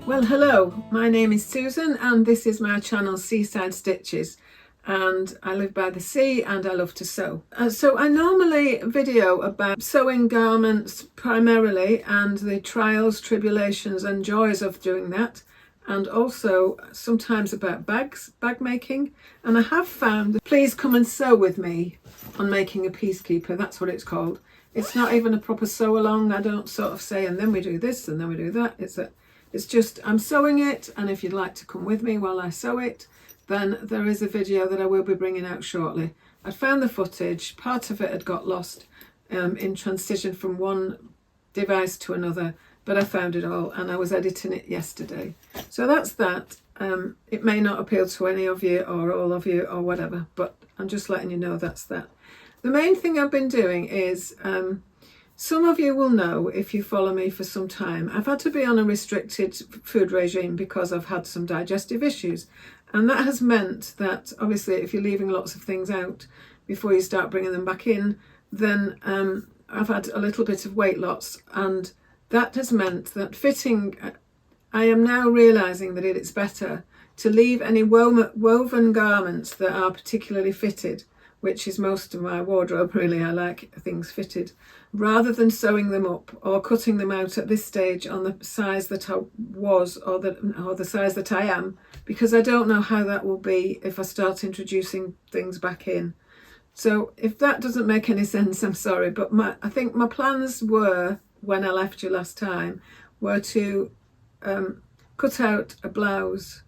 Well, hello, my name is Susan and this is my channel Seaside Stitches, and I live by the sea and I love to sew. So I normally video about sewing garments primarily and the trials, tribulations and joys of doing that, and also sometimes about bag making. And I have found, please come and sew with me on making a peacekeeper, that's what it's called. It's not even a proper sew along. I don't sort of say and then we do this and then we do that. It's just I'm sewing it, and if you'd like to come with me while I sew it, then there is a video that I will be bringing out shortly. I found the footage, part of it had got lost in transition from one device to another, but I found it all and I was editing it yesterday. So that's that. It may not appeal to any of you or all of you or whatever, but I'm just letting you know that's that. The main thing I've been doing is, some of you will know if you follow me for some time, I've had to be on a restricted food regime because I've had some digestive issues. And that has meant that obviously if you're leaving lots of things out before you start bringing them back in, then I've had a little bit of weight loss. And that has meant that I am now realising that it's better to leave any woven garments that are particularly fitted, which is most of my wardrobe really. I like things fitted, rather than sewing them up or cutting them out at this stage on the size that I was or the size that I am, because I don't know how that will be if I start introducing things back in. So if that doesn't make any sense, I'm sorry, but I think my plans were, when I left you last time, were to cut out a blouse,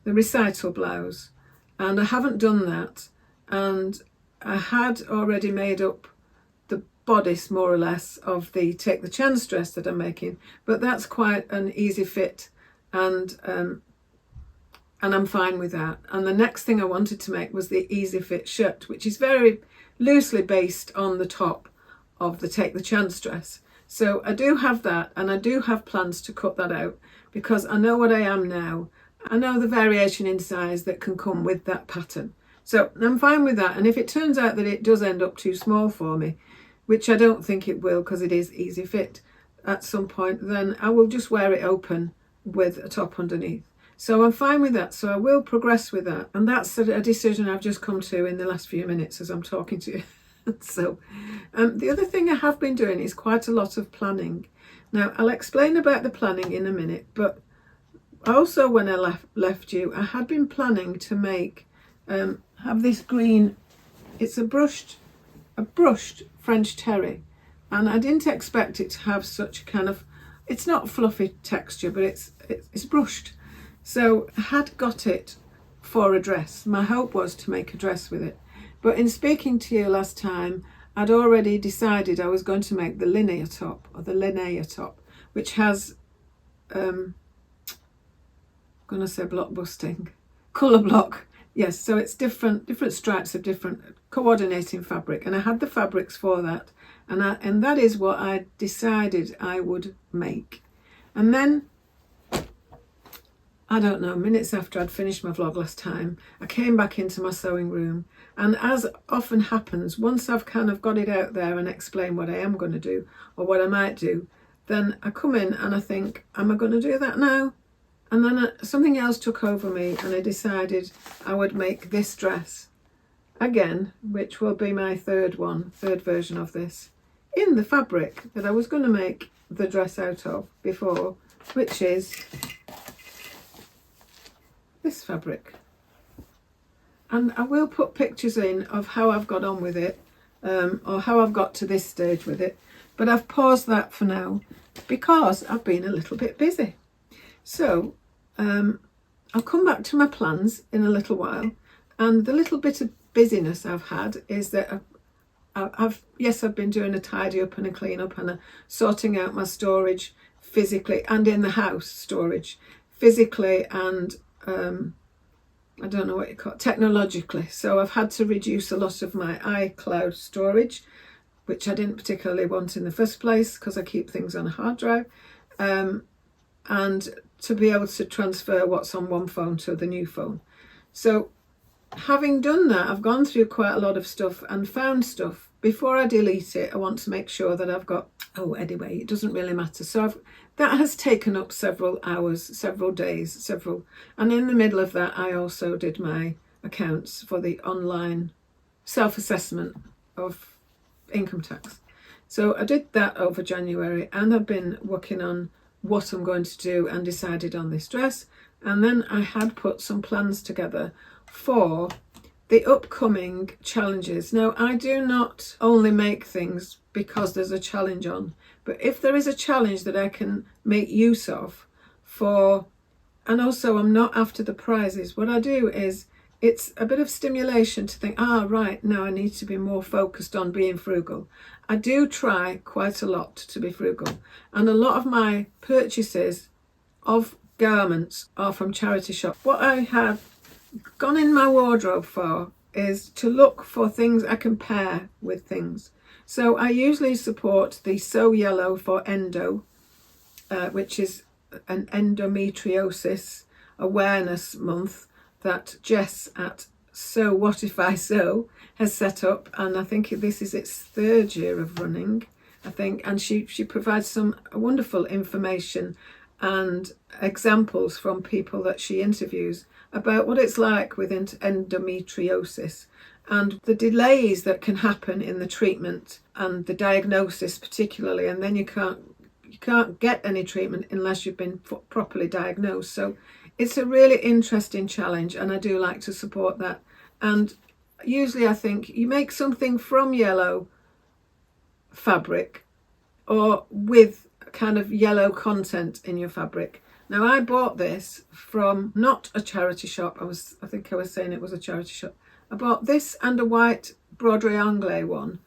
the recital blouse, and I haven't done that. And I had already made up the bodice more or less of the Take the Chance dress that I'm making, but that's quite an easy fit, and I'm fine with that. And the next thing I wanted to make was the easy fit shirt, which is very loosely based on the top of the Take the Chance dress. So I do have that, and I do have plans to cut that out because I know what I am now. I know the variation in size that can come with that pattern. So I'm fine with that. And if it turns out that it does end up too small for me, which I don't think it will because it is easy fit at some point, then I will just wear it open with a top underneath. So I'm fine with that. So I will progress with that. And that's a decision I've just come to in the last few minutes as I'm talking to you. So the other thing I have been doing is quite a lot of planning. Now, I'll explain about the planning in a minute, but also when I left you, I had been planning to make have this green, it's a brushed French terry, and I didn't expect it to have such kind of, it's not fluffy texture, but it's brushed. So I had got it for a dress. My hope was to make a dress with it, but in speaking to you last time, I'd already decided I was going to make the linear top, or the linear top, which has I'm gonna say block busting, colour block. Yes, so it's different stripes of different coordinating fabric, and I had the fabrics for that, and that is what I decided I would make. And then, I don't know, minutes after I'd finished my vlog last time, I came back into my sewing room, and as often happens, once I've kind of got it out there and explained what I am going to do or what I might do, then I come in and I think, am I going to do that now? And then something else took over me, and I decided I would make this dress again, which will be my third version of this, in the fabric that I was going to make the dress out of before, which is this fabric. And I will put pictures in of how I've got on with it, or how I've got to this stage with it, but I've paused that for now because I've been a little bit busy. So I'll come back to my plans in a little while, and the little bit of busyness I've had is that I've been doing a tidy up and a clean up and a sorting out my storage physically and in the house storage physically, and I don't know what you call it, technologically. So I've had to reduce a lot of my iCloud storage, which I didn't particularly want in the first place because I keep things on a hard drive, and to be able to transfer what's on one phone to the new phone. So having done that, I've gone through quite a lot of stuff and found stuff. Before I delete it, I want to make sure that I've got, anyway, it doesn't really matter. So that has taken up several hours, several days, and in the middle of that, I also did my accounts for the online self-assessment of income tax. So I did that over January, and I've been working on what I'm going to do and decided on this dress. And then I had put some plans together for the upcoming challenges. Now, I do not only make things because there's a challenge on, but if there is a challenge that I can make use of and also I'm not after the prizes, what I do is it's a bit of stimulation to think, right, now I need to be more focused on being frugal. I do try quite a lot to be frugal, and a lot of my purchases of garments are from charity shops. What I have gone in my wardrobe for is to look for things I can pair with things. So I usually support the So Yellow for Endo, which is an endometriosis awareness month that Jess at So What If I Sew has set up, and I think this is its 3rd year of running, I think, and she provides some wonderful information and examples from people that she interviews about what it's like with endometriosis and the delays that can happen in the treatment and the diagnosis particularly, and then you can't get any treatment unless you've been properly diagnosed. So it's a really interesting challenge, and I do like to support that. And usually I think you make something from yellow fabric or with kind of yellow content in your fabric. Now, I bought this from not a charity shop. I think I was saying it was a charity shop. I bought this and a white broderie anglais one,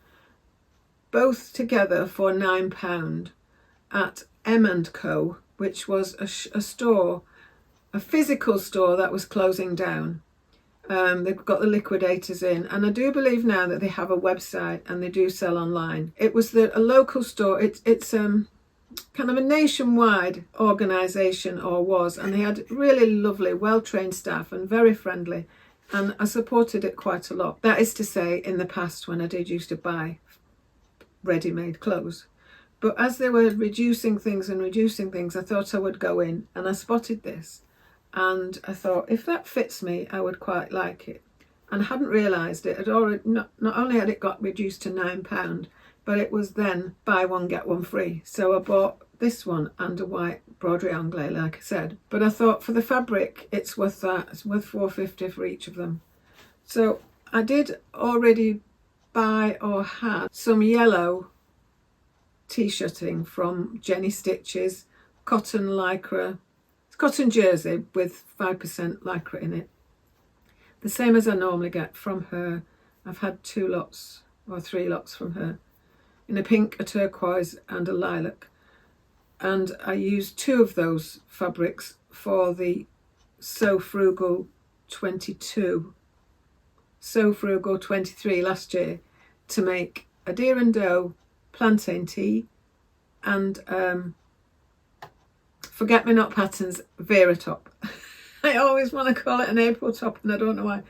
both together for £9 at M&Co, which was a store, a physical store that was closing down. They've got the liquidators in, and I do believe now that they have a website and they do sell online. It was a local store. It's kind of a nationwide organisation, or was, and they had really lovely, well-trained staff and very friendly, and I supported it quite a lot. That is to say, in the past when I did used to buy ready-made clothes. But as they were reducing things, I thought I would go in, and I spotted this, and I thought, if that fits me, I would quite like it. And I hadn't realised it had already, not only had it got reduced to £9, but it was then buy one get one free. So I bought this one and a white broderie anglais, like I said. But I thought for the fabric, it's worth that. It's worth £4.50 for each of them. So I did already buy or had some yellow t-shirting from Jenny Stitches, cotton lycra. It's cotton jersey with 5% lycra in it. The same as I normally get from her. I've had 2 lots or 3 lots from her, in a pink, a turquoise and a lilac. And I used 2 of those fabrics for the So Frugal 22, So Frugal 23 last year to make a deer and doe plantain tea and forget-me-not patterns Vera top. I always want to call it an April top and I don't know why.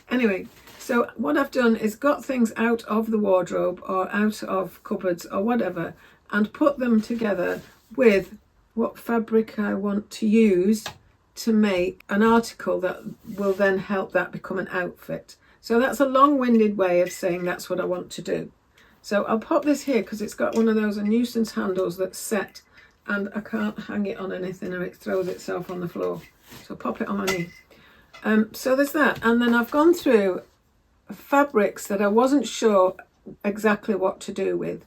Anyway, so what I've done is got things out of the wardrobe or out of cupboards or whatever and put them together with what fabric I want to use to make an article that will then help that become an outfit. So that's a long-winded way of saying that's what I want to do. So I'll pop this here because it's got one of those nuisance handles that's set and I can't hang it on anything or it throws itself on the floor. So I'll pop it on my knee. So there's that. And then I've gone through fabrics that I wasn't sure exactly what to do with.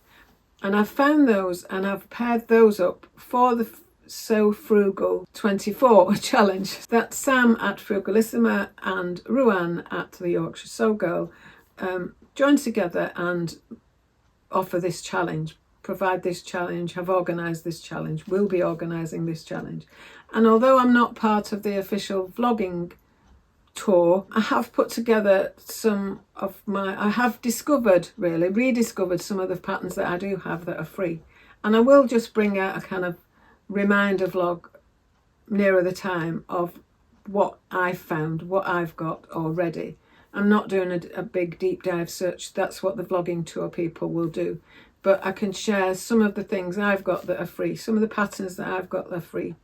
And I've found those and I've paired those up for the So Frugal 24 challenge that Sam at Frugalissima and Ruan at the Yorkshire Sew Girl joined together and offer this challenge, provide this challenge, have organised this challenge, will be organising this challenge. And although I'm not part of the official vlogging tour, I have put together some of I have rediscovered some of the patterns that I do have that are free. And I will just bring out a kind of reminder vlog nearer the time of what I've found, what I've got already. I'm not doing a big deep dive search. That's what the vlogging tour people will do. But I can share some of the things I've got that are free, some of the patterns that I've got that are free,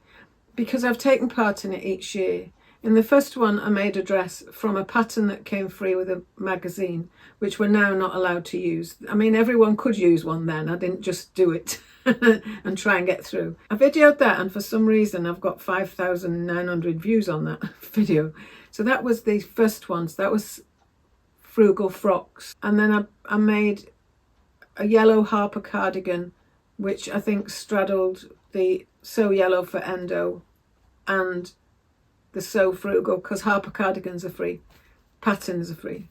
because I've taken part in it each year. In the first one, I made a dress from a pattern that came free with a magazine, which we're now not allowed to use. I mean, everyone could use one then. I didn't just do it and try and get through. I videoed that, and for some reason, I've got 5,900 views on that video. So that was the first one. So that was frugal frocks. And then I made a yellow Harper cardigan, which I think straddled the So Yellow for Endo and the So Frugal, because Harper cardigans are free, patterns are free.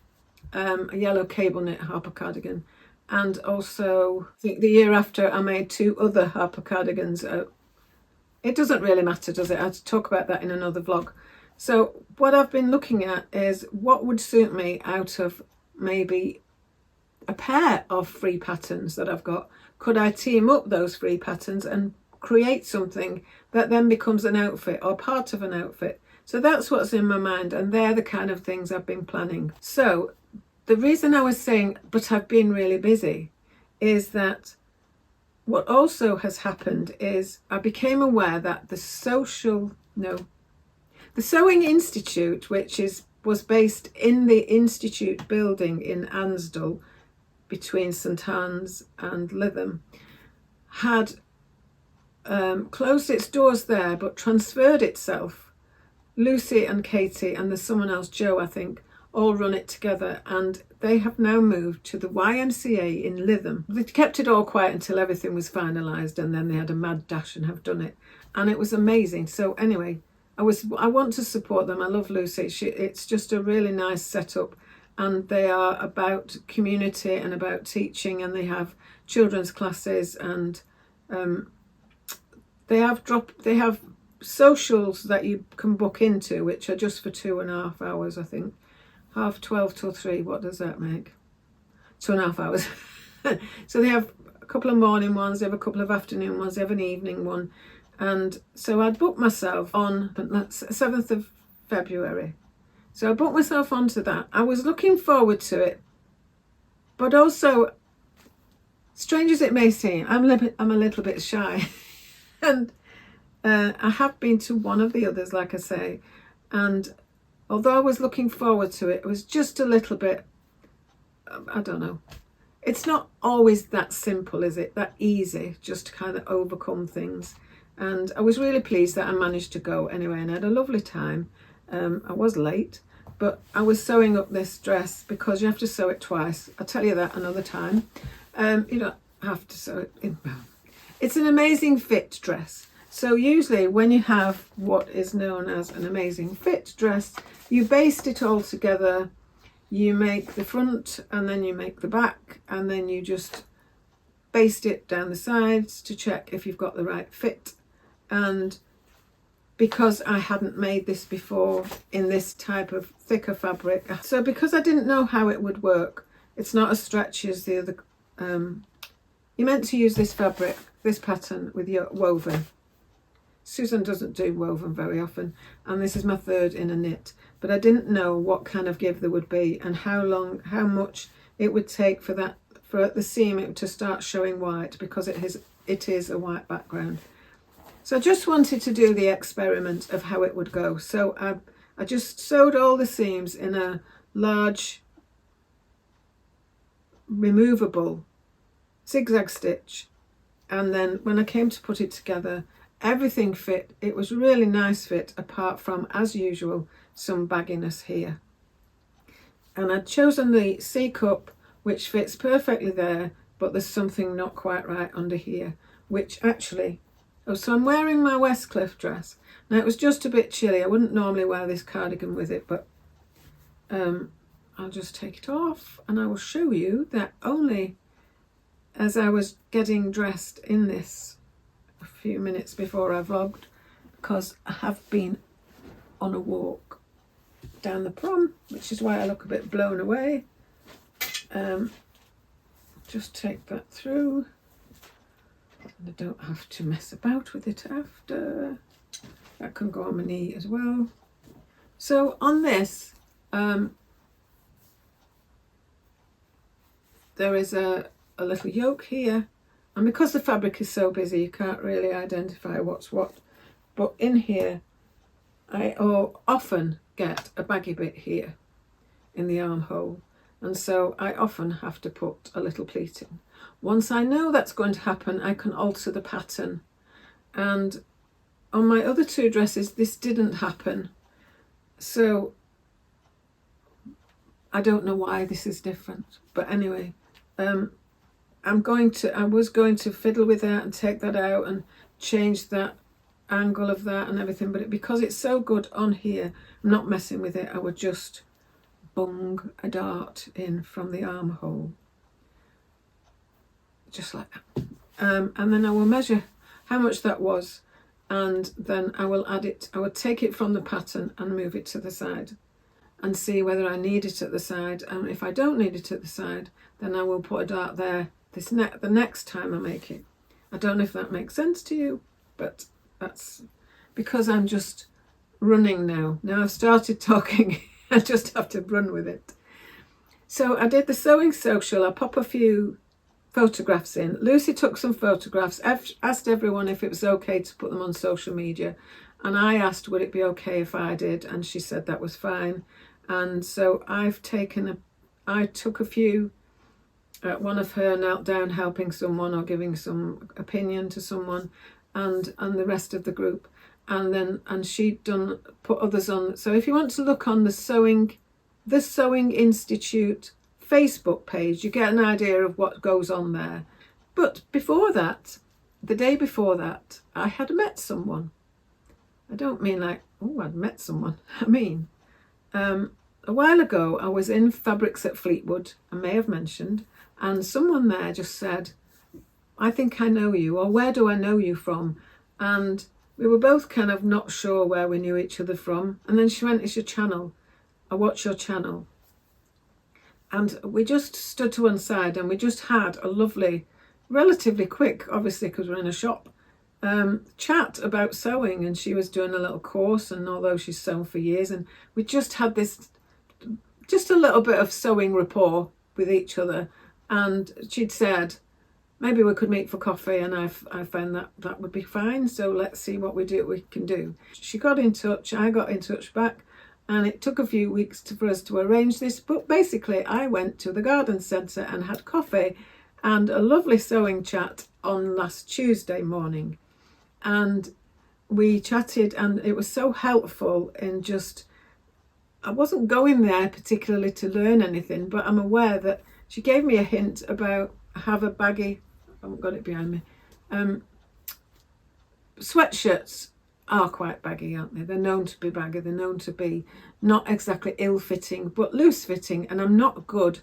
A yellow cable knit Harper cardigan, and also I think the year after I made 2 other Harper cardigans. It doesn't really matter, does it? I'll talk about that in another vlog. So what I've been looking at is what would suit me out of maybe a pair of free patterns that I've got. Could I team up those free patterns and create something that then becomes an outfit or part of an outfit? So that's what's in my mind, and they're the kind of things I've been planning. So the reason I was saying, but I've been really busy, is that what also has happened is I became aware that the Sewing Institute, which was based in the Institute building in Ansdell, between St Anne's and Lytham, had closed its doors there but transferred itself. Lucy and Katie and there's someone else, Joe I think, all run it together, and they have now moved to the YMCA in Lytham. They kept it all quiet until everything was finalised, and then they had a mad dash and have done it, and it was amazing. So anyway, I want to support them. I love Lucy. It's just a really nice setup, and they are about community and about teaching, and they have children's classes, and they have socials that you can book into, which are just for 2.5 hours, I think. 12:30 till 3, what does that make? 2.5 hours. So they have a couple of morning ones, they have a couple of afternoon ones, they have an evening one. And so I'd booked myself on, that's 7th of February. So I booked myself onto that. I was looking forward to it, but also, strange as it may seem, I'm a little bit shy. And I have been to one of the others, like I say, and although I was looking forward to it, it was just a little bit, I don't know. It's not always that simple, is it? That easy, just to kind of overcome things. And I was really pleased that I managed to go anyway, and I had a lovely time. I was late, but I was sewing up this dress because you have to sew it twice. I'll tell you that another time. You don't have to sew it in. It's an amazing fit dress. So usually when you have what is known as an amazing fit dress, you baste it all together, you make the front and then you make the back, and then you just baste it down the sides to check if you've got the right fit. And because I hadn't made this before in this type of thicker fabric, so because I didn't know how it would work, it's not as stretchy as the other, you're meant to use this fabric, this pattern with your woven. Susan doesn't do woven very often, and this is my third in a knit, but I didn't know what kind of give there would be and how much it would take for the seam to start showing white, because it is a white background. So I just wanted to do the experiment of how it would go. So I just sewed all the seams in a large removable zigzag stitch, and then when I came to put it together, everything fit. It was really nice fit, apart from, as usual, some bagginess here. And I'd chosen the C cup, which fits perfectly there, but there's something not quite right under here, which actually, so I'm wearing my Westcliff dress. Now it was just a bit chilly. I wouldn't normally wear this cardigan with it, but I'll just take it off and I will show you that only as I was getting dressed in this a few minutes before I vlogged, because I have been on a walk down the prom, which is why I look a bit blown away. Just take that through, and I don't have to mess about with it after. That can go on my knee as well. So on this, there is a little yoke here, and because the fabric is so busy you can't really identify what's what, but in here I often get a baggy bit here in the armhole, and so I often have to put a little pleating. Once I know that's going to happen, I can alter the pattern, and on my other two dresses this didn't happen, so I don't know why this is different. But anyway, I was going to fiddle with that and take that out and change that angle of that and everything, but because it's so good on here, I'm not messing with it. I would just bung a dart in from the armhole, just like that, and then I will measure how much that was, and then I will add it. I would take it from the pattern and move it to the side and see whether I need it at the side, and if I don't need it at the side, then I will put a dart there the next time I make it. I don't know if that makes sense to you, but that's because I'm just running now. Now I've started talking, I just have to run with it. So I did the sewing social. I pop a few photographs in. Lucy took some photographs, asked everyone if it was okay to put them on social media, and I asked would it be okay if I did, and she said that was fine. And so I took a few. One of her knelt down helping someone or giving some opinion to someone, and the rest of the group, and she'd put others on. So if you want to look on the Sewing Institute Facebook page, you get an idea of what goes on there. But before that, the day before that, I had met someone. I don't mean like, oh, I'd met someone. I mean, a while ago I was in Fabrics at Fleetwood, I may have mentioned, and someone there just said, I think I know you, or where do I know you from? And we were both kind of not sure where we knew each other from. And then she went, it's your channel. I watch your channel. And we just stood to one side and we just had a lovely, relatively quick, obviously because we're in a shop, chat about sewing. And she was doing a little course, and although she's sewn for years, and we just had this, just a little bit of sewing rapport with each other. And she'd said, maybe we could meet for coffee, and I found that would be fine. So let's see what we can do. She got in touch, I got in touch back, and it took a few weeks for us to arrange this. But basically, I went to the garden centre and had coffee and a lovely sewing chat on last Tuesday morning. And we chatted, and it was so helpful in just, I wasn't going there particularly to learn anything, but I'm aware that she gave me a hint about have a baggy, I haven't got it behind me, sweatshirts are quite baggy, aren't they? They're known to be baggy, they're known to be not exactly ill-fitting, but loose-fitting, and I'm not good,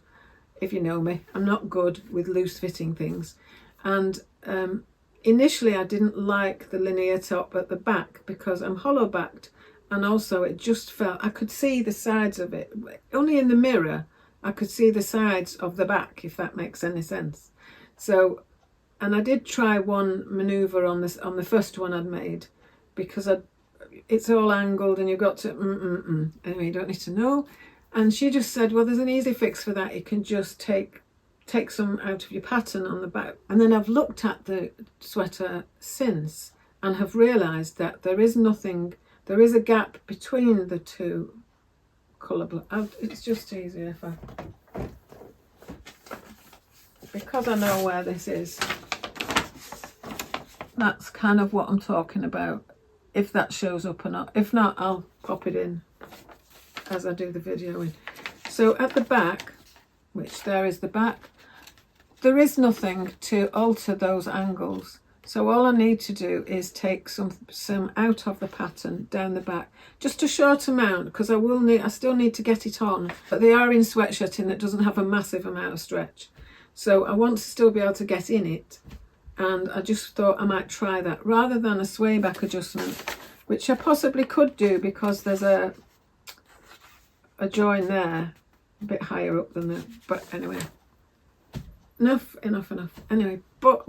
if you know me, I'm not good with loose-fitting things. And initially I didn't like the linear top at the back because I'm hollow-backed, and also it just felt, I could see the sides of it, only in the mirror, I could see the sides of the back, if that makes any sense. So, and I did try one manoeuvre on the first one I'd made, because it's all angled and you've got to, anyway, you don't need to know. And she just said, well, there's an easy fix for that. You can just take some out of your pattern on the back. And then I've looked at the sweater since and have realised that there is a gap between the two colour blocks. It's just easier if because I know where this is. That's kind of what I'm talking about, if that shows up or not. If not, I'll pop it in as I do the video in. So at the back, which there is the back, there is nothing to alter those angles. So all I need to do is take some out of the pattern down the back, just a short amount, because I still need to get it on. But they are in sweatshirting that doesn't have a massive amount of stretch. So I want to still be able to get in it. And I just thought I might try that rather than a sway back adjustment, which I possibly could do because there's a join there a bit higher up than that. But anyway, enough. Anyway, but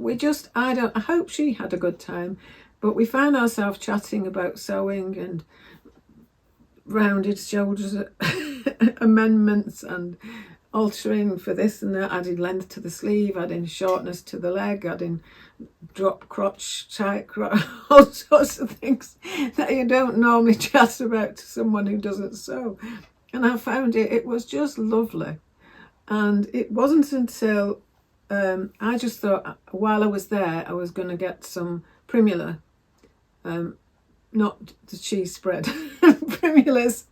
I hope she had a good time, but we found ourselves chatting about sewing and rounded shoulders amendments and altering for this and that, adding length to the sleeve, adding shortness to the leg, adding drop crotch, tight crotch, all sorts of things that you don't normally chat about to someone who doesn't sew. And I found it was just lovely. And it wasn't until I just thought while I was there I was going to get some primula, not the cheese spread, primulas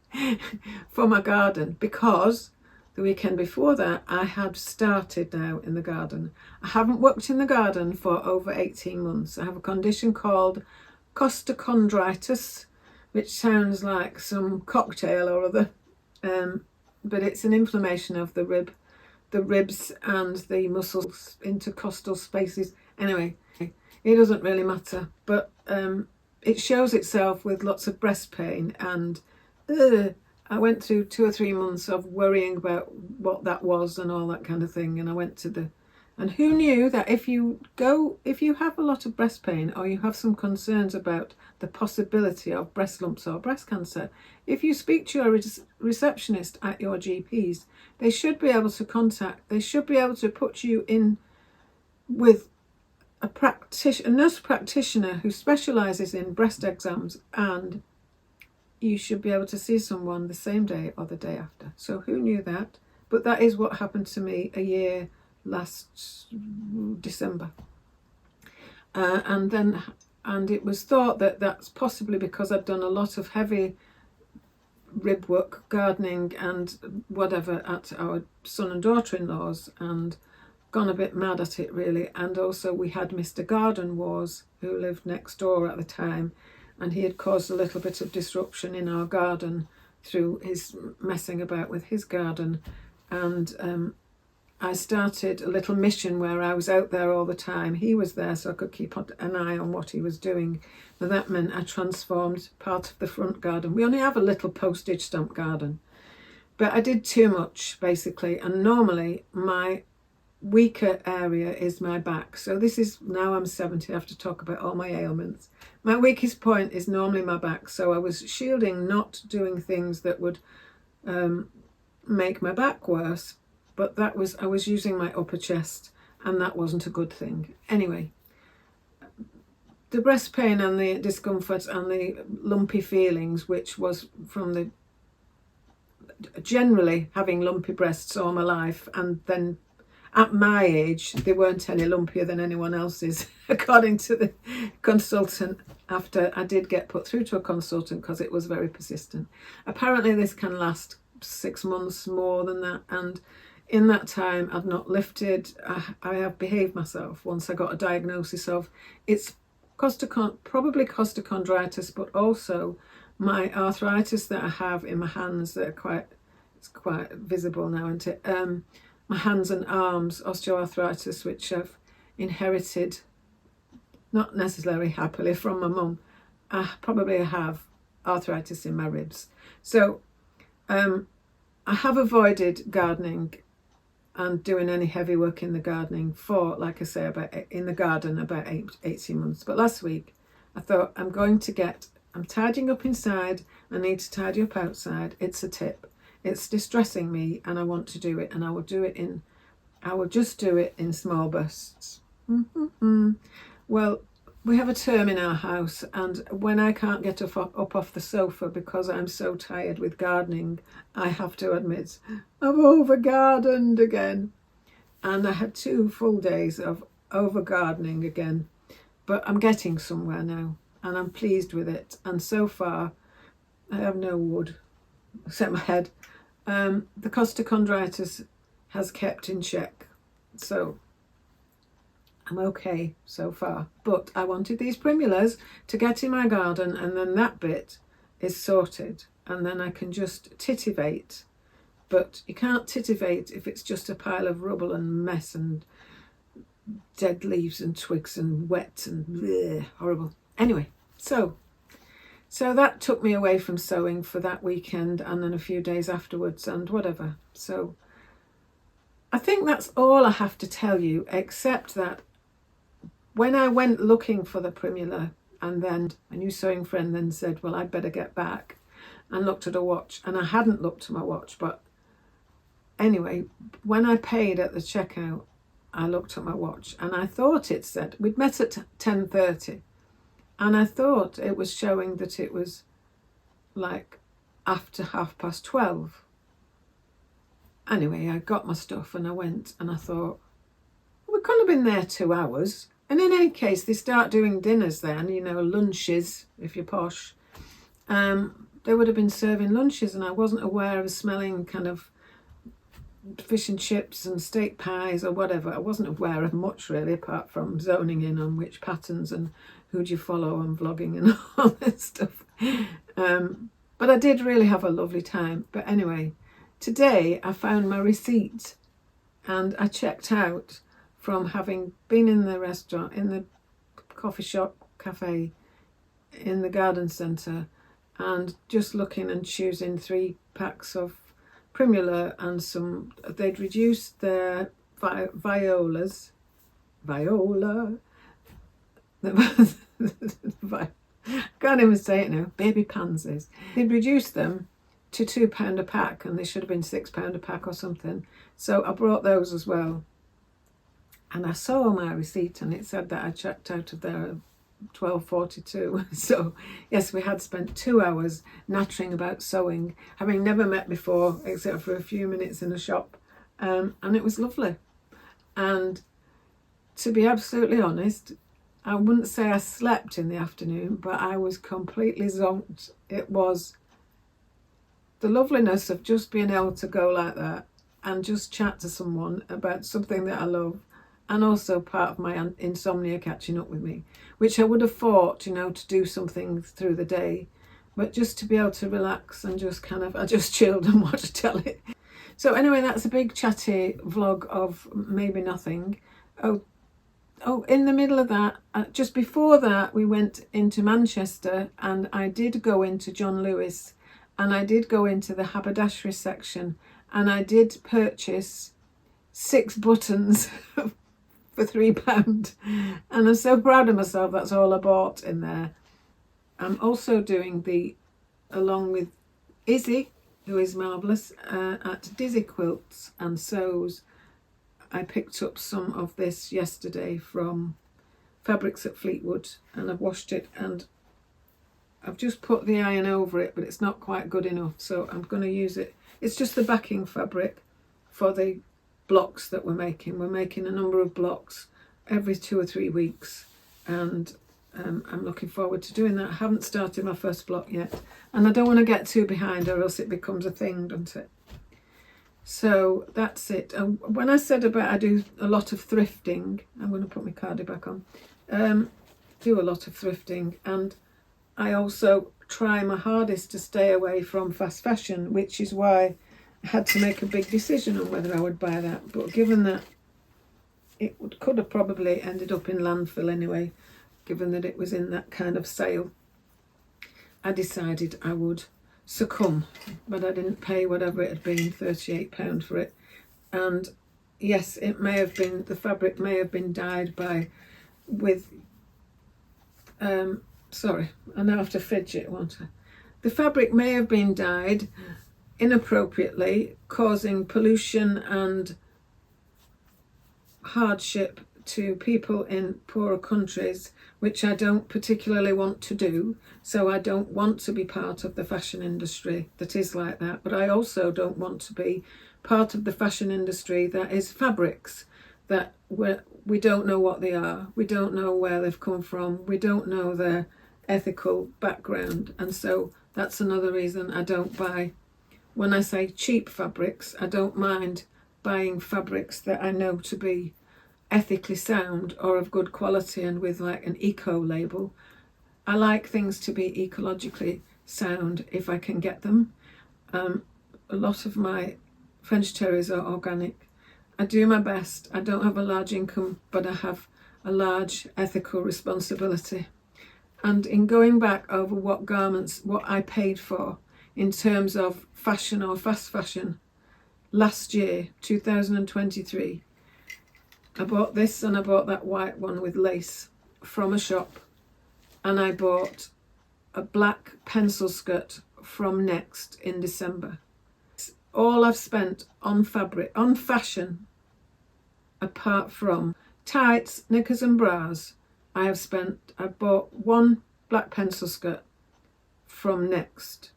for my garden, because the weekend before that I had started now in the garden. I haven't worked in the garden for over 18 months. I have a condition called costochondritis, which sounds like some cocktail or other, but it's an inflammation of the ribs and the muscles, intercostal spaces. Anyway, it doesn't really matter, but it shows itself with lots of breast pain, and I went through 2 or 3 months of worrying about what that was and all that kind of thing. And I went to and who knew that if you have a lot of breast pain, or you have some concerns about the possibility of breast lumps or breast cancer, if you speak to your receptionist at your GP's, they should be able to put you in with a nurse practitioner who specialises in breast exams, and you should be able to see someone the same day or the day after. So who knew that? But that is what happened to me a year last December. And it was thought that that's possibly because I'd done a lot of heavy rib work, gardening and whatever at our son and daughter-in-law's, and gone a bit mad at it really. And also we had Mr. Garden Wars, who lived next door at the time, and he had caused a little bit of disruption in our garden through his messing about with his garden. And I started a little mission where I was out there all the time. He was there so I could keep an eye on what he was doing. But that meant I transformed part of the front garden. We only have a little postage stamp garden. But I did too much, basically. And normally my weaker area is my back. So this is, now I'm 70, I have to talk about all my ailments. My weakest point is normally my back. So I was shielding, not doing things that would make my back worse. But I was using my upper chest, and that wasn't a good thing. Anyway, the breast pain and the discomfort and the lumpy feelings, which was from the generally having lumpy breasts all my life, and then at my age they weren't any lumpier than anyone else's, according to the consultant, after I did get put through to a consultant because it was very persistent. Apparently this can last 6 months, more than that, and in that time I've not lifted. I have behaved myself once I got a diagnosis of it's probably costochondritis, but also my arthritis that I have in my hands that are it's quite visible now, isn't it? My hands and arms, osteoarthritis, which I've inherited, not necessarily happily, from my mum. I probably have arthritis in my ribs. So I have avoided gardening and doing any heavy work in the gardening for, like I say, about 18 months. But last week I thought I'm tidying up inside, I need to tidy up outside. It's a tip. It's distressing me and I want to do it, and I will just do it in small bursts. Well, we have a term in our house, and when I can't get up off the sofa because I'm so tired with gardening, I have to admit I've over-gardened again. And I had 2 full days of over-gardening again. But I'm getting somewhere now, and I'm pleased with it. And so far, I have no wood, except my head. The costochondritis has kept in check. So I'm okay so far. But I wanted these primulas to get in my garden, and then that bit is sorted. And then I can just titivate. But you can't titivate if it's just a pile of rubble and mess and dead leaves and twigs and wet and bleh, horrible. Anyway, so that took me away from sewing for that weekend, and then a few days afterwards and whatever. So I think that's all I have to tell you, except that when I went looking for the primula, and then a new sewing friend then said, well, I'd better get back, and looked at a watch, and I hadn't looked at my watch, but Anyway, when I paid at the checkout, I looked at my watch and I thought it said, we'd met at 10:30, and I thought it was showing that it was like after 12:30. Anyway, I got my stuff and I went, and I thought, we could have been there 2 hours. And in any case, they start doing dinners then, you know, lunches, if you're posh. They would have been serving lunches, and I wasn't aware of smelling kind of fish and chips and steak pies or whatever. I wasn't aware of much really, apart from zoning in on which patterns and who do you follow on vlogging and all that stuff. But I did really have a lovely time. But anyway, today I found my receipt, and I checked out from having been in the restaurant, in the coffee shop, cafe, in the garden centre, and just looking and choosing 3 packs of Primula and some. They'd reduced their viola. Can't even say it now. Baby pansies. They'd reduced them to £2 a pack, and they should have been £6 a pack or something. So I brought those as well. And I saw my receipt, and it said that I checked out of there at 12:42. So yes, we had spent 2 hours nattering about sewing, having never met before except for a few minutes in a shop, and it was lovely. And to be absolutely honest, I wouldn't say I slept in the afternoon, but I was completely zonked. It was the loveliness of just being able to go like that and just chat to someone about something that I love, and also part of my insomnia catching up with me, which I would have thought, you know, to do something through the day, but just to be able to relax and just kind of, I just chilled and watched telly. So anyway, that's a big chatty vlog of maybe nothing. Oh, in the middle of that, just before that, we went into Manchester, and I did go into John Lewis, and I did go into the haberdashery section, and I did purchase 6 buttons for £3, and I'm so proud of myself. That's all I bought in there. I'm also doing along with Izzy, who is marvellous, at Dizzy Quilts and Sews. I picked up some of this yesterday from Fabrics at Fleetwood, and I've washed it, and I've just put the iron over it, but it's not quite good enough, so I'm going to use it. It's just the backing fabric for the blocks that we're making. We're making a number of blocks every 2 or 3 weeks, and I'm looking forward to doing that. I haven't started my first block yet, and I don't want to get too behind or else it becomes a thing, doesn't it? So that's it. When I said about I do a lot of thrifting, I'm going to put my cardi back on, do a lot of thrifting, and I also try my hardest to stay away from fast fashion, which is why I had to make a big decision on whether I would buy that. But given that could have probably ended up in landfill anyway, given that it was in that kind of sale, I decided I would succumb. But I didn't pay whatever it had been, £38 for it. And yes, it may have been, the fabric may have been dyed sorry, I now have to fidget, won't I? The fabric may have been dyed inappropriately, causing pollution and hardship to people in poorer countries, which I don't particularly want to do. So I don't want to be part of the fashion industry that is like that, but I also don't want to be part of the fashion industry that is fabrics that we don't know what they are, we don't know where they've come from, we don't know their ethical background. And so that's another reason I don't buy. When I say cheap fabrics, I don't mind buying fabrics that I know to be ethically sound or of good quality and with like an eco label. I like things to be ecologically sound if I can get them. A lot of my French terries are organic. I do my best. I don't have a large income, but I have a large ethical responsibility. And in going back over what garments, what I paid for in terms of fashion or fast fashion, last year, 2023, I bought this and I bought that white one with lace from a shop, and I bought a black pencil skirt from Next in December. all I've spent on fabric, on fashion, apart from tights, knickers and bras. I bought one black pencil skirt from Next,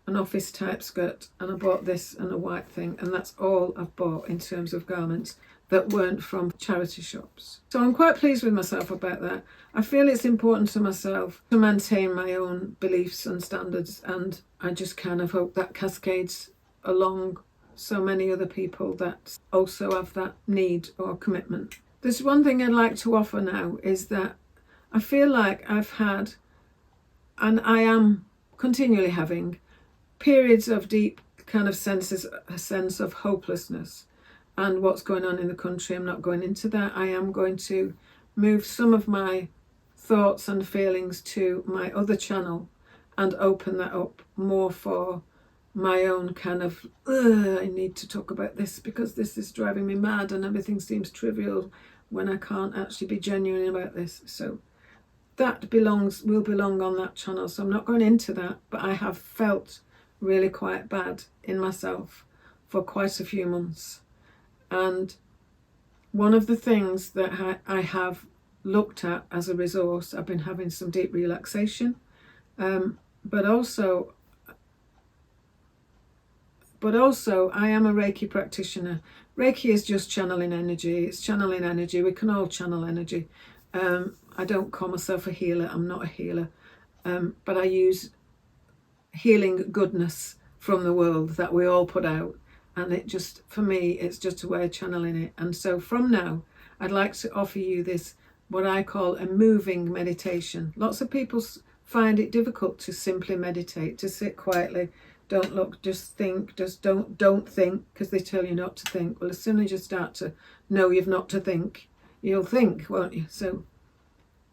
an office type skirt, and I bought this and a white thing, and that's all I've bought in terms of garments that weren't from charity shops. So I'm quite pleased with myself about that. I feel it's important to myself to maintain my own beliefs and standards, and I just kind of hope that cascades along so many other people that also have that need or commitment. There's one thing I'd like to offer now, is that I feel like I've had, and I am continually having, periods of deep kind of a sense of hopelessness and what's going on in the country. I'm not going into that. I am going to move some of my thoughts and feelings to my other channel and open that up more for my own kind of, I need to talk about this because this is driving me mad and everything seems trivial when I can't actually be genuine about this. So that will belong on that channel. So I'm not going into that, but I have felt really quite bad in myself for quite a few months. And one of the things that I have looked at as a resource, I've been having some deep relaxation, but also I am a Reiki practitioner. Reiki is just channeling energy. It's channeling energy. We can all channel energy. I don't call myself a healer. I'm not a healer. But I use healing goodness from the world that we all put out. And it just, for me, it's just a way of channeling it. And so from now, I'd like to offer you this, what I call a moving meditation. Lots of people find it difficult to simply meditate, to sit quietly, don't look, just think, just don't think, because they tell you not to think. Well, as soon as you start to know you've not to think, you'll think, won't you? So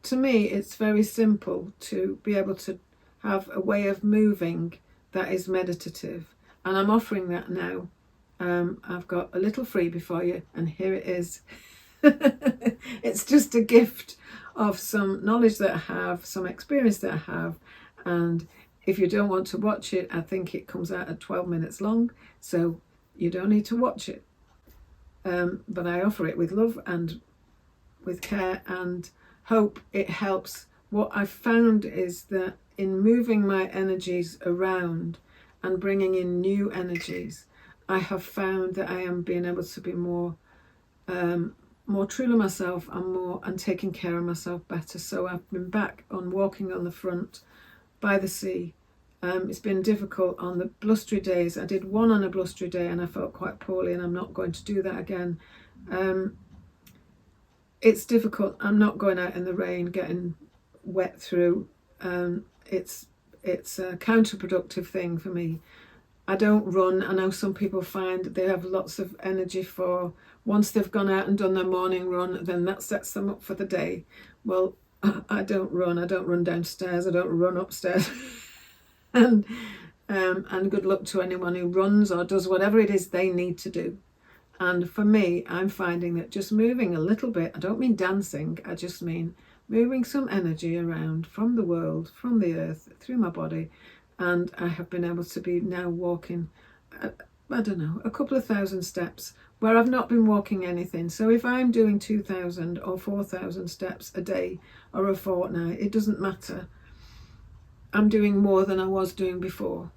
to me, it's very simple to be able to have a way of moving that is meditative. And I'm offering that now. I've got a little freebie for you, and here it is. It's just a gift of some knowledge that I have, some experience that I have, and if you don't want to watch it, I think it comes out at 12 minutes long, so you don't need to watch it. But I offer it with love and with care and hope it helps. What I've found is that in moving my energies around and bringing in new energies, I have found that I am being able to be more true to myself and taking care of myself better. So I've been back on walking on the front by the sea. It's been difficult on the blustery days. I did one on a blustery day and I felt quite poorly, and I'm not going to do that again. It's difficult. I'm not going out in the rain getting wet through. It's a counterproductive thing for me. I don't run. I know some people find they have lots of energy for, once they've gone out and done their morning run, then that sets them up for the day. Well, I don't run. I don't run downstairs. I don't run upstairs. And good luck to anyone who runs or does whatever it is they need to do. And for me, I'm finding that just moving a little bit, I don't mean dancing, I just mean moving some energy around from the world, from the earth, through my body. And I have been able to be now walking, I don't know, a couple of thousand steps where I've not been walking anything. So if I'm doing 2,000 or 4,000 steps a day or a fortnight, it doesn't matter. I'm doing more than I was doing before.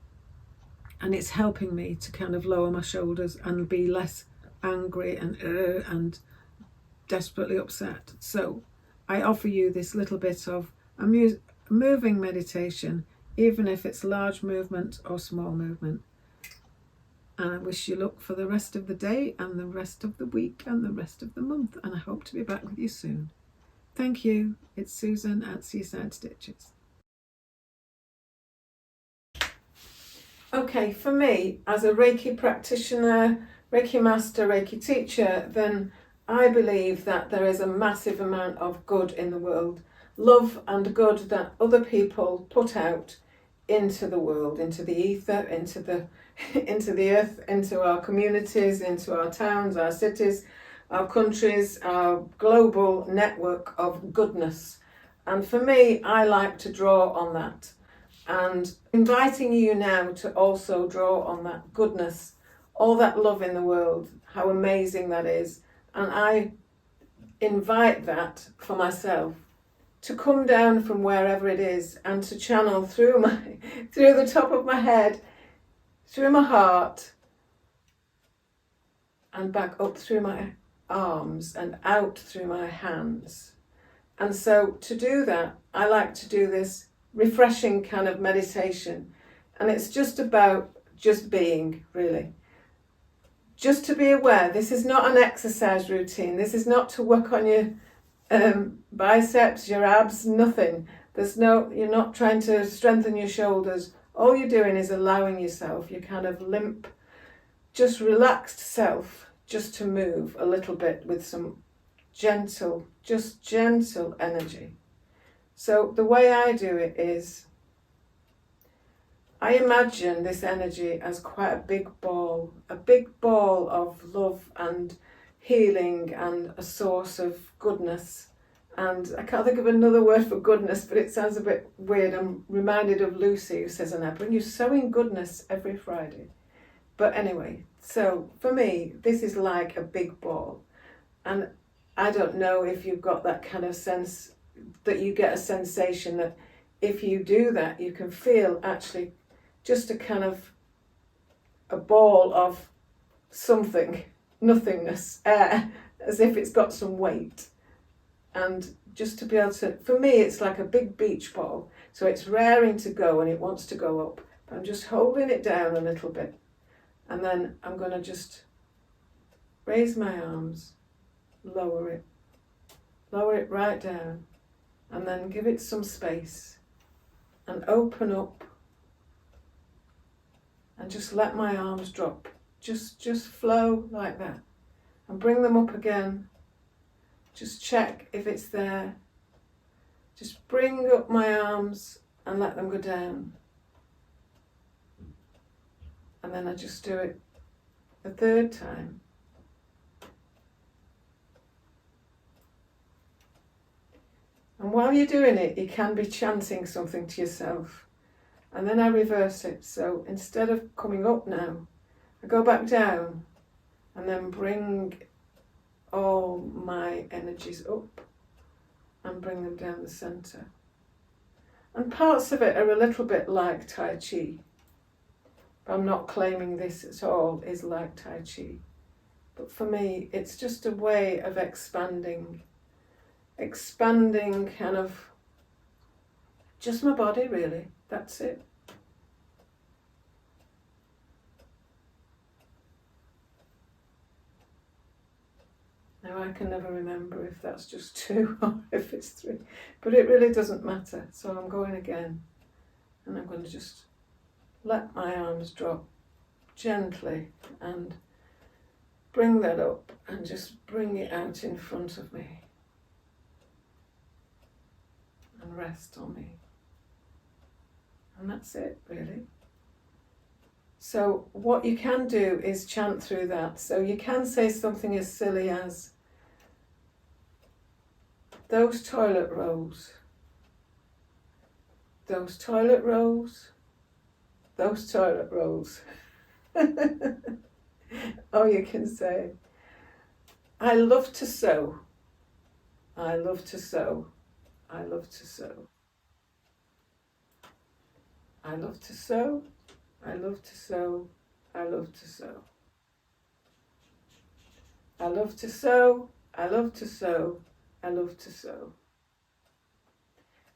And it's helping me to kind of lower my shoulders and be less angry and desperately upset. So I offer you this little bit of a moving meditation, even if it's large movement or small movement. And I wish you luck for the rest of the day and the rest of the week and the rest of the month. And I hope to be back with you soon. Thank you. It's Susan at Seaside Stitches. Okay, for me, as a Reiki practitioner, Reiki master, Reiki teacher, then I believe that there is a massive amount of good in the world. Love and good that other people put out into the world, into the ether, into the earth, into our communities, into our towns, our cities, our countries, our global network of goodness. And for me, I like to draw on that. And inviting you now to also draw on that goodness all that love in the world, how amazing that is. And I invite that for myself to come down from wherever it is and to channel through the top of my head, through my heart, and back up through my arms and out through my hands. And so to do that, I like to do this refreshing kind of meditation. And it's just about just being, really. Just to be aware, this is not an exercise routine. This is not to work on your biceps, your abs, nothing. You're not trying to strengthen your shoulders. All you're doing is allowing yourself, your kind of limp, just relaxed self, just to move a little bit with some gentle energy. So the way I do it is, I imagine this energy as quite a big ball of love and healing and a source of goodness. And I can't think of another word for goodness, but it sounds a bit weird. I'm reminded of Lucy, who says, and I bring you sowing goodness every Friday. But anyway, so for me, this is like a big ball. And I don't know if you've got that kind of sense, that you get a sensation that if you do that, you can feel actually just a kind of a ball of something, nothingness, air, as if it's got some weight. And just to be able to, for me, it's like a big beach ball. So it's raring to go and it wants to go up. But I'm just holding it down a little bit. And then I'm going to just raise my arms, lower it right down, and then give it some space and open up and just let my arms drop. Just flow like that and bring them up again. Just check if it's there. Just bring up my arms and let them go down. And then I just do it a third time. And while you're doing it, you can be chanting something to yourself. And then I reverse it. So instead of coming up now, I go back down and then bring all my energies up and bring them down the centre. And parts of it are a little bit like Tai Chi. But I'm not claiming this at all is like Tai Chi. But for me, it's just a way of expanding kind of just my body, really. That's it. Now I can never remember if that's just 2 or if it's 3, but it really doesn't matter. So I'm going again, and I'm going to just let my arms drop gently and bring that up and just bring it out in front of me and rest on me. And that's it, really. So what you can do is chant through that. So you can say something as silly as, those toilet rolls, those toilet rolls, those toilet rolls. Or you can say, I love to sew, I love to sew, I love to sew. I love to sew, I love to sew, I love to sew. I love to sew, I love to sew, I love to sew.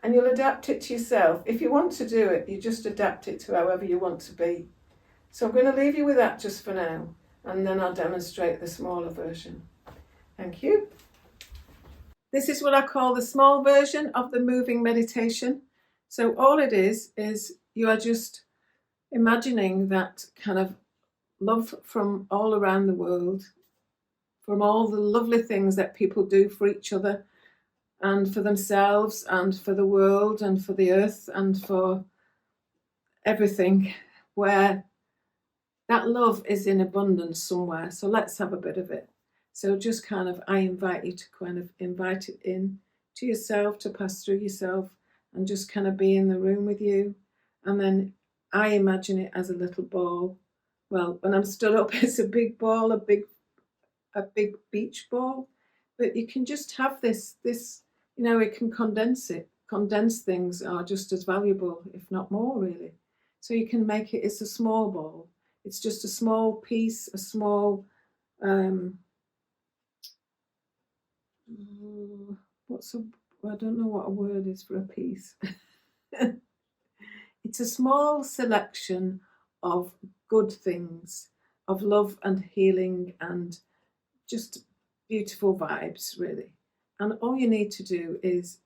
And you'll adapt it to yourself. If you want to do it, you just adapt it to however you want to be. So I'm going to leave you with that just for now, and then I'll demonstrate the smaller version. Thank you. This is what I call the small version of the moving meditation. So all it is you are just imagining that kind of love from all around the world, from all the lovely things that people do for each other and for themselves and for the world and for the earth and for everything, where that love is in abundance somewhere. So let's have a bit of it. So just kind of, I invite you to kind of invite it in to yourself, to pass through yourself and just kind of be in the room with you. And then I imagine it as a little ball well, when I'm stood up, it's a big ball, a big beach ball. But you can just have this, it can condense it. Condensed things are just as valuable, if not more, really. So you can make it, it's a small ball. It's just a small piece, a small, um, what's a, I don't know what a word is for a piece. It's a small selection of good things, of love and healing and just beautiful vibes, really. And all you need to do is,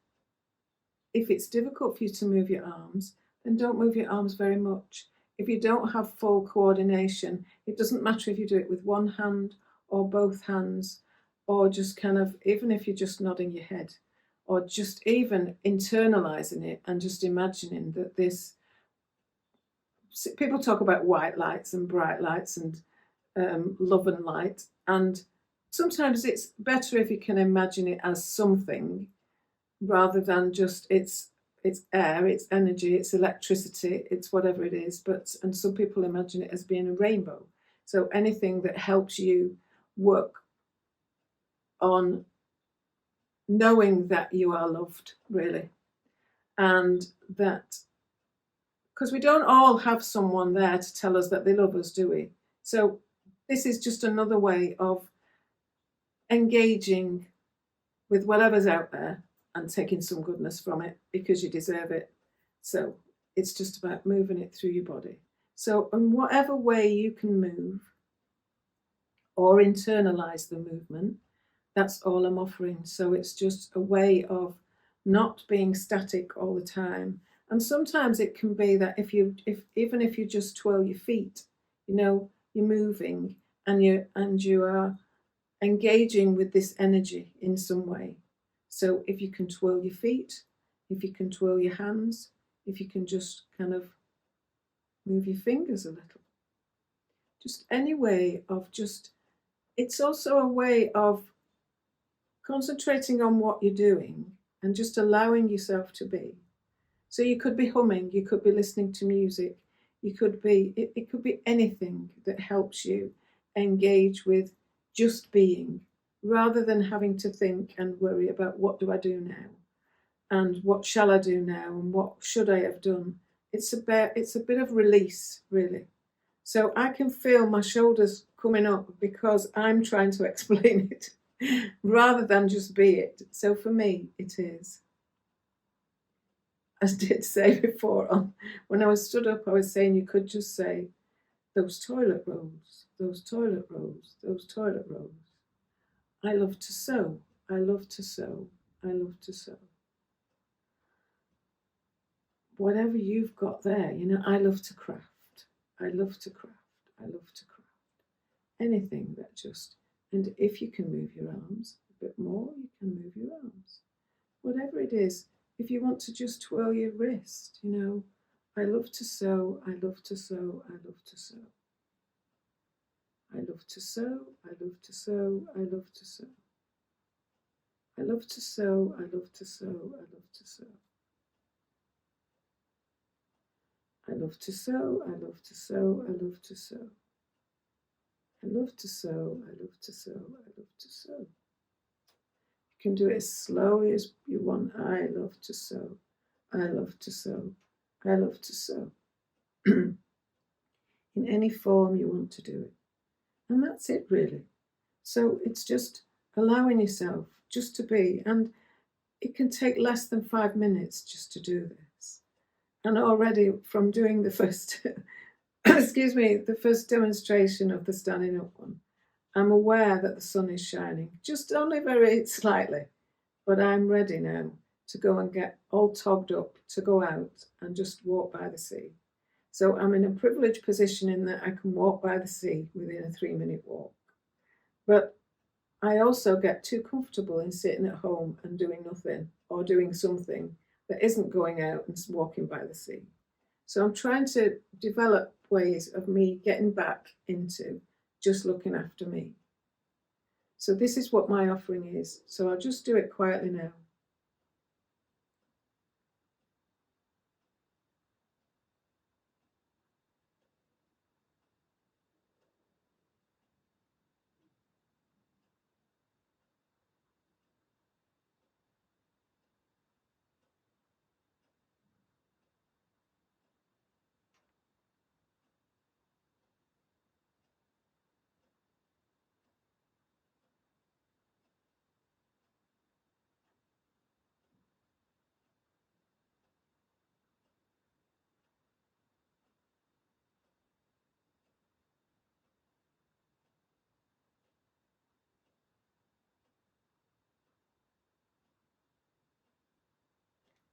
if it's difficult for you to move your arms, then don't move your arms very much. If you don't have full coordination, it doesn't matter if you do it with one hand or both hands, or just kind of, even if you're just nodding your head, or just even internalizing it and just imagining that this, people talk about white lights and bright lights and love and light. And sometimes it's better if you can imagine it as something rather than just it's air, it's energy, it's electricity, it's whatever it is. And some people imagine it as being a rainbow. So anything that helps you work on knowing that you are loved, really. And that, because we don't all have someone there to tell us that they love us, do we? So this is just another way of engaging with whatever's out there and taking some goodness from it because you deserve it. So it's just about moving it through your body. So in whatever way you can move or internalize the movement, that's all I'm offering. So it's just a way of not being static all the time. And sometimes it can be that if even if you just twirl your feet, you're moving and you are engaging with this energy in some way. So if you can twirl your feet, if you can twirl your hands, if you can just kind of move your fingers a little, just any way of just, it's also a way of concentrating on what you're doing and just allowing yourself to be. So you could be humming, you could be listening to music, it could be anything that helps you engage with just being, rather than having to think and worry about what do I do now and what shall I do now and what should I have done. It's a bit of release, really. So I can feel my shoulders coming up because I'm trying to explain it rather than just be it. So for me, it is. As I did say before, when I was stood up, I was saying you could just say, those toilet rolls, those toilet rolls, those toilet rolls. I love to sew, I love to sew, I love to sew. Whatever you've got there, I love to craft, I love to craft, I love to craft. Anything that just, and if you can move your arms a bit more, you can move your arms. Whatever it is, if you want to just twirl your wrist, I love to sew, I love to sew, I love to sew. I love to sew, I love to sew, I love to sew. I love to sew, I love to sew, I love to sew. I love to sew, I love to sew, I love to sew. I love to sew, I love to sew, I love to sew. You can do it as slowly as you want. I love to sew, I love to sew, I love to sew. In any form you want to do it. And that's it, really. So it's just allowing yourself just to be. And it can take less than 5 minutes just to do this. And already from doing the first, the first demonstration of the standing up one, I'm aware that the sun is shining, just only very slightly. But I'm ready now to go and get all togged up to go out and just walk by the sea. So I'm in a privileged position in that I can walk by the sea within a 3-minute walk. But I also get too comfortable in sitting at home and doing nothing or doing something that isn't going out and walking by the sea. So I'm trying to develop ways of me getting back into just looking after me. So this is what my offering is. So I'll just do it quietly now.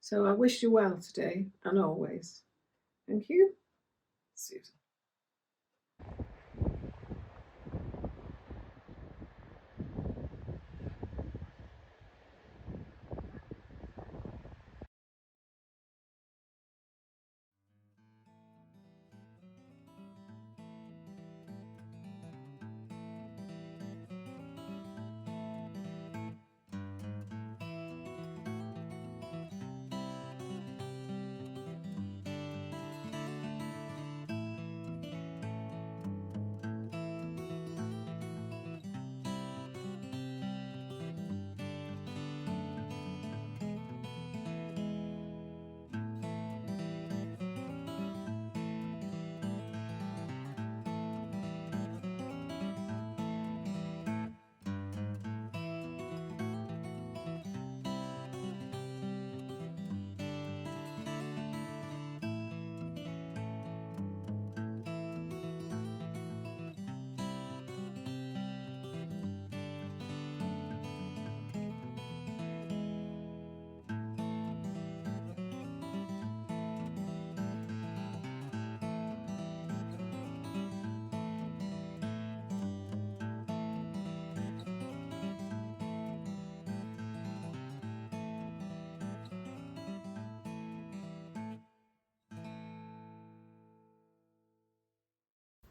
So I wish you well today and always. Thank you, Susan.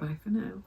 Bye for now.